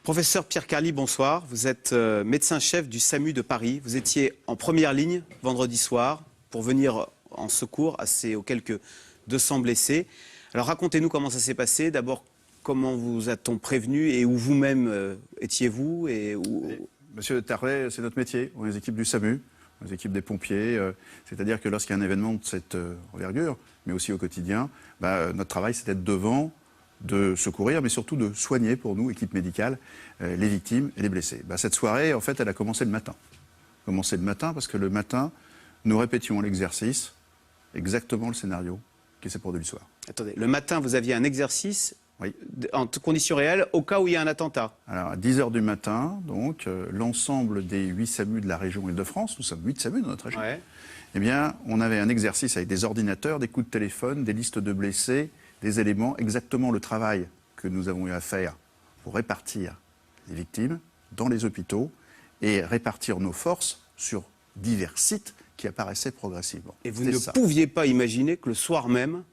Professeur Pierre Carli, bonsoir. Vous êtes médecin-chef du SAMU de Paris. Vous étiez en première ligne vendredi soir pour venir en secours aux quelques 200 blessés. Alors racontez-nous comment ça s'est passé. D'abord, comment vous a-t-on prévenu et où vous-même étiez-vous Monsieur Tarlet, c'est notre métier. On est les équipes du SAMU, les équipes des pompiers. C'est-à-dire que lorsqu'il y a un événement de cette envergure, mais aussi au quotidien, notre travail, c'est d'être devant, de secourir, mais surtout de soigner pour nous, équipe médicale, les victimes et les blessés. Cette soirée, en fait, elle a commencé le matin. Parce que le matin, nous répétions l'exercice, exactement le scénario qui s'est produit le soir. Attendez, le matin, vous aviez un exercice oui. En conditions réelles, au cas où il y a un attentat. Alors, à 10 h du matin, donc, l'ensemble des 8 SAMU de la région Île-de-France, nous sommes 8 SAMU dans notre région, eh bien, on avait un exercice avec des ordinateurs, des coups de téléphone, des listes de blessés, des éléments, exactement le travail que nous avons eu à faire pour répartir les victimes dans les hôpitaux et répartir nos forces sur divers sites qui apparaissaient progressivement. Et vous ne pouviez pas imaginer que le soir même,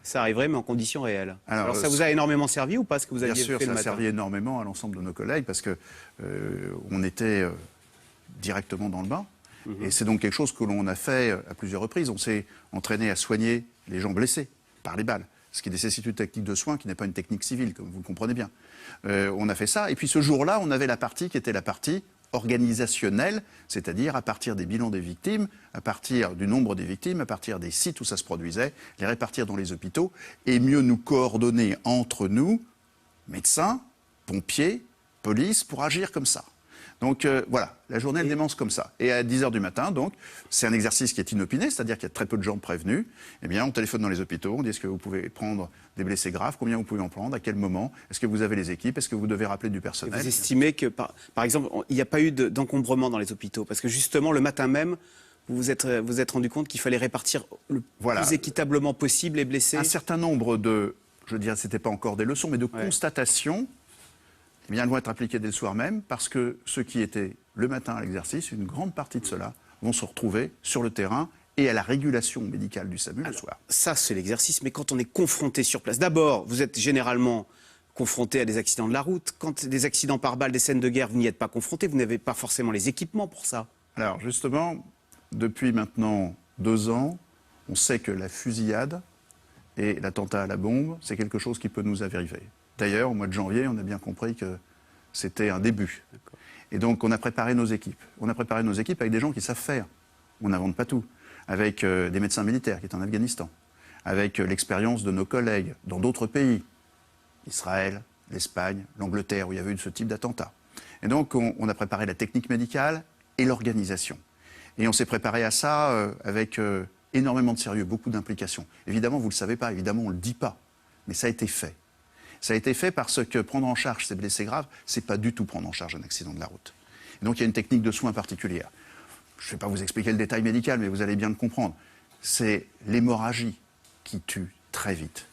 ça arriverait, mais en conditions réelles. Alors ça vous a énormément servi ou pas ce que vous aviez fait le matin ? Bien sûr, ça a servi énormément à l'ensemble de nos collègues parce que on était directement dans le bain. Et c'est donc quelque chose que l'on a fait à plusieurs reprises. On s'est entraîné à soigner les gens blessés par les balles, ce qui nécessite une technique de soins qui n'est pas une technique civile, comme vous le comprenez bien. On a fait ça. Et puis ce jour-là, on avait la partie qui était la partie organisationnelle, c'est-à-dire à partir des bilans des victimes, à partir du nombre des victimes, à partir des sites où ça se produisait, les répartir dans les hôpitaux et mieux nous coordonner entre nous, médecins, pompiers, police, pour agir comme ça. Donc voilà, la journée elle démence comme ça. Et à 10 h du matin, donc, c'est un exercice qui est inopiné, c'est-à-dire qu'il y a très peu de gens prévenus. Eh bien, on téléphone dans les hôpitaux, on dit est-ce que vous pouvez prendre des blessés graves, combien vous pouvez en prendre, à quel moment, est-ce que vous avez les équipes, est-ce que vous devez rappeler du personnel. Et vous estimez que, par exemple, il n'y a pas eu d'encombrement dans les hôpitaux, parce que justement, le matin même, vous vous êtes rendu compte qu'il fallait répartir le plus équitablement possible les blessés. Un certain nombre de, je dirais, c'était pas encore des leçons, mais de constatations. Eh bien, elles vont être appliquées dès le soir même, parce que ceux qui étaient le matin à l'exercice, une grande partie de ceux-là vont se retrouver sur le terrain et à la régulation médicale du SAMU le soir. Ça, c'est l'exercice, mais quand on est confronté sur place, d'abord, vous êtes généralement confronté à des accidents de la route. Quand des accidents par balle, des scènes de guerre, vous n'y êtes pas confronté, vous n'avez pas forcément les équipements pour ça. Alors, justement, depuis maintenant 2 ans, on sait que la fusillade et l'attentat à la bombe, c'est quelque chose qui peut nous arriver. D'ailleurs, au mois de janvier, on a bien compris que c'était un début. Et donc, on a préparé nos équipes. On a préparé nos équipes avec des gens qui savent faire. On n'invente pas tout. Avec des médecins militaires qui étaient en Afghanistan. Avec l'expérience de nos collègues dans d'autres pays. Israël, l'Espagne, l'Angleterre, où il y avait eu ce type d'attentat. Et donc, on a préparé la technique médicale et l'organisation. Et on s'est préparé à ça avec énormément de sérieux, beaucoup d'implications. Évidemment, vous ne le savez pas, évidemment, on ne le dit pas. Mais ça a été fait. Ça a été fait parce que prendre en charge ces blessés graves, c'est pas du tout prendre en charge un accident de la route. Et donc il y a une technique de soins particulière. Je ne vais pas vous expliquer le détail médical, mais vous allez bien le comprendre. C'est l'hémorragie qui tue très vite.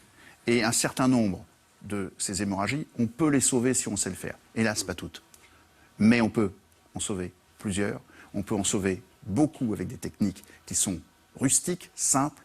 Et un certain nombre de ces hémorragies, on peut les sauver si on sait le faire. Hélas, pas toutes. Mais on peut en sauver plusieurs. On peut en sauver beaucoup avec des techniques qui sont rustiques, simples,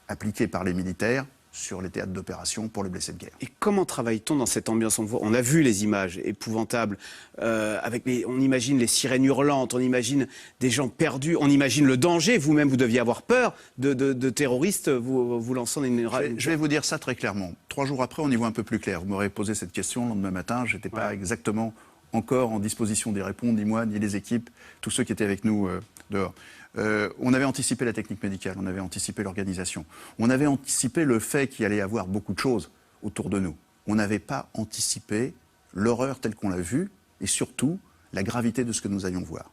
appliquées par les militaires, sur les théâtres d'opération pour les blessés de guerre. Et comment travaille-t-on dans cette ambiance ? On a vu les images épouvantables, on imagine les sirènes hurlantes, on imagine des gens perdus, on imagine le danger. Vous-même, vous deviez avoir peur de terroristes vous lançant une... Je vais vous dire ça très clairement. 3 jours après, on y voit un peu plus clair. Vous m'aurez posé cette question le lendemain matin, je n'étais pas exactement encore en disposition d'y répondre, ni moi, ni les équipes, tous ceux qui étaient avec nous dehors. On avait anticipé la technique médicale, on avait anticipé l'organisation. On avait anticipé le fait qu'il allait y avoir beaucoup de choses autour de nous. On n'avait pas anticipé l'horreur telle qu'on l'a vue et surtout la gravité de ce que nous allions voir.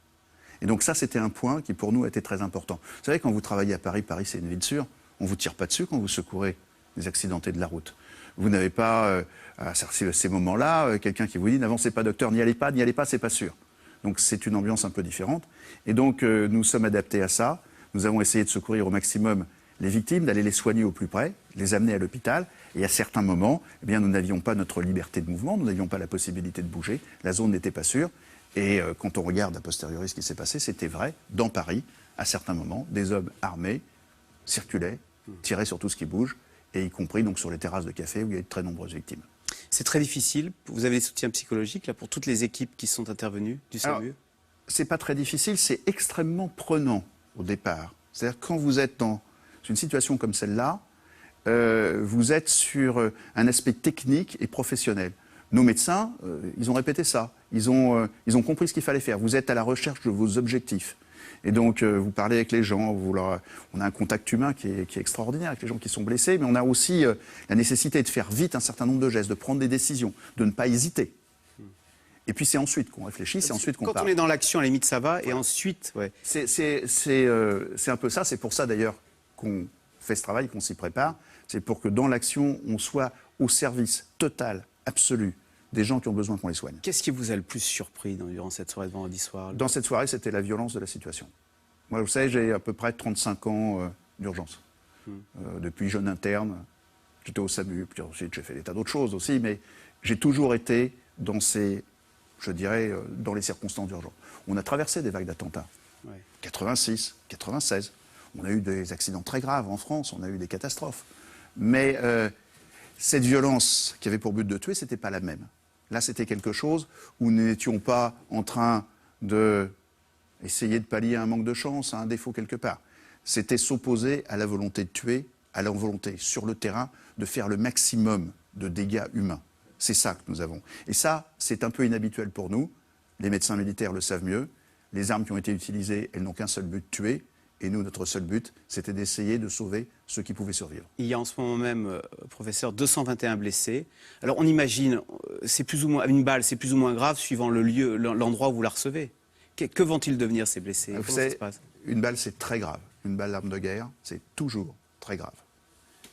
Et donc ça, c'était un point qui pour nous était très important. Vous savez, quand vous travaillez à Paris, Paris c'est une ville sûre, on ne vous tire pas dessus quand vous secourez les accidentés de la route. Vous n'avez pas, à ces moments-là, quelqu'un qui vous dit « n'avancez pas docteur, n'y allez pas, c'est pas sûr ». Donc c'est une ambiance un peu différente. Et donc nous sommes adaptés à ça. Nous avons essayé de secourir au maximum les victimes, d'aller les soigner au plus près, les amener à l'hôpital. Et à certains moments, eh bien, nous n'avions pas notre liberté de mouvement, nous n'avions pas la possibilité de bouger. La zone n'était pas sûre. Et quand on regarde a posteriori ce qui s'est passé, c'était vrai. Dans Paris, à certains moments, des hommes armés circulaient, tiraient sur tout ce qui bouge, et y compris donc sur les terrasses de café où il y a eu de très nombreuses victimes. C'est très difficile. Vous avez des soutiens psychologiques là, pour toutes les équipes qui sont intervenues du SAMU? C'est pas très difficile, c'est extrêmement prenant au départ. C'est-à-dire quand vous êtes dans une situation comme celle-là, vous êtes sur un aspect technique et professionnel. Nos médecins, ils ont répété ça. Ils ont compris ce qu'il fallait faire. Vous êtes à la recherche de vos objectifs. Et donc, vous parlez avec les gens, on a un contact humain qui est extraordinaire avec les gens qui sont blessés, mais on a aussi la nécessité de faire vite un certain nombre de gestes, de prendre des décisions, de ne pas hésiter. Et puis c'est ensuite qu'on réfléchit, c'est ensuite qu'on parle. Quand on est dans l'action, à la limite, ça va, et ensuite... Ouais. C'est un peu ça, c'est pour ça d'ailleurs qu'on fait ce travail, qu'on s'y prépare. C'est pour que dans l'action, on soit au service total, absolu, des gens qui ont besoin qu'on les soigne. Qu'est-ce qui vous a le plus surpris durant cette soirée de vendredi soir? Dans cette soirée, c'était la violence de la situation. Moi, vous savez, j'ai à peu près 35 ans d'urgence. Depuis jeune interne, j'étais au SAMU, puis ensuite j'ai fait des tas d'autres choses aussi, mais j'ai toujours été dans dans les circonstances d'urgence. On a traversé des vagues d'attentats. Ouais. 86, 96. On a eu des accidents très graves en France, on a eu des catastrophes. Mais cette violence qui avait pour but de tuer, c'était pas la même. Là, c'était quelque chose où nous n'étions pas en train d'essayer de pallier un manque de chance, à un défaut quelque part. C'était s'opposer à la volonté de tuer, à la volonté sur le terrain de faire le maximum de dégâts humains. C'est ça que nous avons. Et ça, c'est un peu inhabituel pour nous. Les médecins militaires le savent mieux. Les armes qui ont été utilisées, elles n'ont qu'un seul but, tuer. Et nous, notre seul but, c'était d'essayer de sauver ceux qui pouvaient survivre. Il y a en ce moment même, professeur, 221 blessés. Alors on imagine, c'est plus ou moins, une balle, c'est plus ou moins grave suivant le lieu, l'endroit où vous la recevez. Que vont-ils devenir, ces blessés? Vous savez, une balle, c'est très grave. Une balle d'arme de guerre, c'est toujours très grave.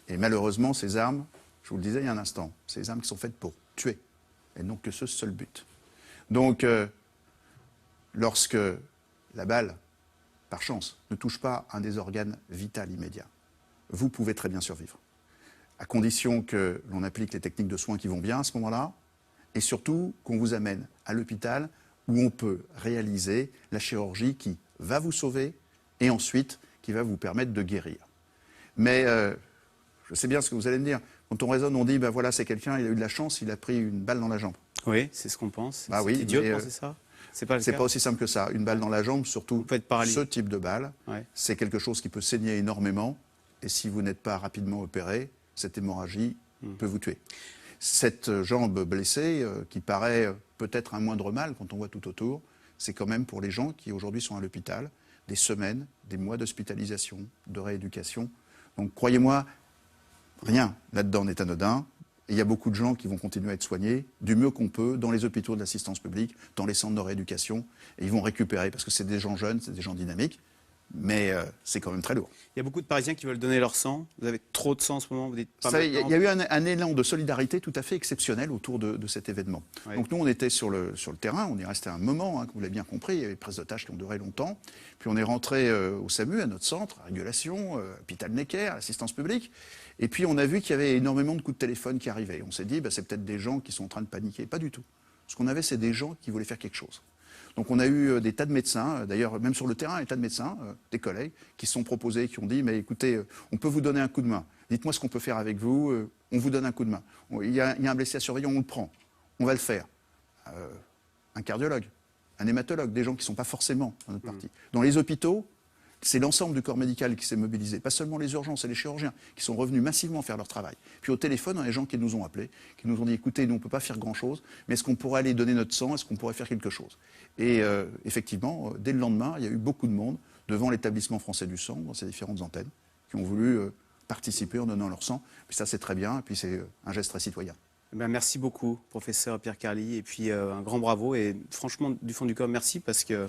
Et malheureusement, ces armes, je vous le disais il y a un instant, c'est des armes qui sont faites pour tuer. Elles n'ont que ce seul but. Donc, lorsque la balle, par chance, ne touche pas un des organes vitaux immédiats, vous pouvez très bien survivre. À condition que l'on applique les techniques de soins qui vont bien à ce moment-là, et surtout qu'on vous amène à l'hôpital où on peut réaliser la chirurgie qui va vous sauver et ensuite qui va vous permettre de guérir. Mais je sais bien ce que vous allez me dire. Quand on raisonne, on dit, ben voilà, c'est quelqu'un, il a eu de la chance, il a pris une balle dans la jambe. Oui, c'est ce qu'on pense. Bah oui, c'est idiot de penser ça. C'est pas aussi simple que ça. Une balle dans la jambe, surtout ce type de balle, ouais. C'est quelque chose qui peut saigner énormément. Et si vous n'êtes pas rapidement opéré, cette hémorragie peut vous tuer. Cette jambe blessée, qui paraît peut-être un moindre mal quand on voit tout autour, c'est quand même pour les gens qui aujourd'hui sont à l'hôpital, des semaines, des mois d'hospitalisation, de rééducation. Donc croyez-moi, rien là-dedans n'est anodin. Et il y a beaucoup de gens qui vont continuer à être soignés du mieux qu'on peut dans les hôpitaux de l'assistance publique, dans les centres de rééducation. Et ils vont récupérer parce que c'est des gens jeunes, c'est des gens dynamiques. Mais c'est quand même très lourd. Il y a beaucoup de Parisiens qui veulent donner leur sang. Vous avez trop de sang en ce moment, vous dites pas. Il y a eu un élan de solidarité tout à fait exceptionnel autour de cet événement. Ouais. Donc nous, on était sur le terrain, on y restait un moment, comme vous l'avez bien compris, il y avait des prises d'otages qui ont duré longtemps. Puis on est rentré au SAMU, à notre centre, à Régulation, hôpital Necker, l'assistance publique. Et puis on a vu qu'il y avait énormément de coups de téléphone qui arrivaient. On s'est dit, c'est peut-être des gens qui sont en train de paniquer. Pas du tout. Ce qu'on avait, c'est des gens qui voulaient faire quelque chose. Donc on a eu des tas de médecins, d'ailleurs même sur le terrain, des tas de médecins, des collègues, qui se sont proposés, qui ont dit, mais écoutez, on peut vous donner un coup de main. Dites-moi ce qu'on peut faire avec vous, on vous donne un coup de main. Il y a un blessé à surveiller, on le prend. On va le faire. Un cardiologue, un hématologue, des gens qui ne sont pas forcément dans notre parti. Dans les hôpitaux, c'est l'ensemble du corps médical qui s'est mobilisé, pas seulement les urgences et les chirurgiens, qui sont revenus massivement faire leur travail. Puis au téléphone, on a des gens qui nous ont appelés, qui nous ont dit, écoutez, nous on ne peut pas faire grand-chose, mais est-ce qu'on pourrait aller donner notre sang, est-ce qu'on pourrait faire quelque chose? Et effectivement, dès le lendemain, il y a eu beaucoup de monde devant l'établissement français du sang, dans ses différentes antennes, qui ont voulu participer en donnant leur sang. Puis ça, c'est très bien, et puis c'est un geste très citoyen. Merci beaucoup, professeur Pierre Carly, et puis un grand bravo, et franchement, du fond du cœur, merci, parce que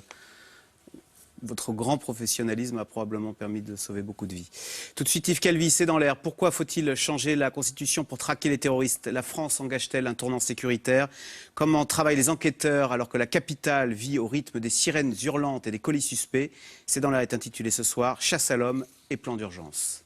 votre grand professionnalisme a probablement permis de sauver beaucoup de vies. Tout de suite, Yves Calvi, c'est dans l'air. Pourquoi faut-il changer la Constitution pour traquer les terroristes? La France engage-t-elle un tournant sécuritaire? Comment travaillent les enquêteurs alors que la capitale vit au rythme des sirènes hurlantes et des colis suspects? C'est dans l'air est intitulé ce soir « Chasse à l'homme et plan d'urgence ».